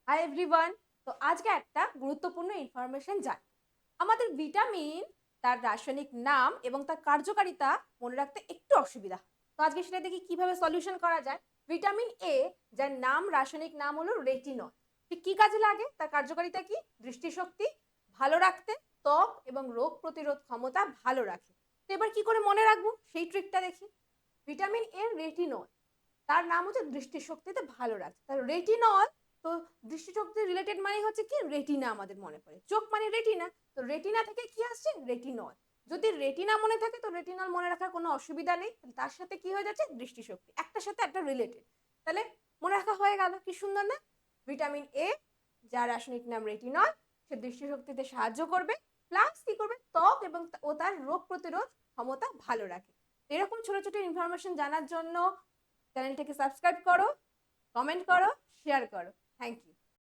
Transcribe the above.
Hi everyone. তো আজকে একটা গুরুত্বপূর্ণ ইনফরমেশন জান। আমাদের ভিটামিন তার রাসায়নিক নাম এবং তার কার্যকারিতা মনে রাখতে একটু অসুবিধা হয়। তো আজকে সেটা দেখি কিভাবে সলিউশন করা যায়। ভিটামিন এ, যার নাম রাসায়নিক নাম হলো রেটিনল, ঠিক কি কাজে লাগে, তার কার্যকারিতা কি? দৃষ্টিশক্তি ভালো রাখতে, ত্বক এবং রোগ প্রতিরোধ ক্ষমতা ভালো রাখে। তো এবার কি করে মনে রাখবো সেই ট্রিকটা দেখি। ভিটামিন এ রেটিনল, তার নাম হচ্ছে দৃষ্টিশক্তিতে ভালো রাখে। তার রেটিনল, তো দৃষ্টিশক্তি রিলেটেড মানে হচ্ছে কি রেটিনা, আমাদের মনে পড়ে চোখ মানে রেটিনা। তো রেটিনা থেকে কি আসছে? রেটিনল। যদি রেটিনা মনে থাকে তো রেটিনল মনে রাখার কোনো অসুবিধা নেই। তার সাথে কি হয়ে যাচ্ছে? দৃষ্টিশক্তি, একটার সাথে একটা রিলেটেড। তাহলে মনে রাখা হয়ে গেল, কি সুন্দর না? ভিটামিন এ, যার রাসায়নিক নাম রেটিনল, সে দৃষ্টিশক্তিতে সাহায্য করবে, প্লাস কি করবে? ত্বক এবং তার রোগ প্রতিরোধ ক্ষমতা ভালো রাখে। এরকম ছোট ছোট ইনফরমেশন জানার জন্য চ্যানেলটাকে সাবস্ক্রাইব করো, কমেন্ট করো, শেয়ার করো। Thank you.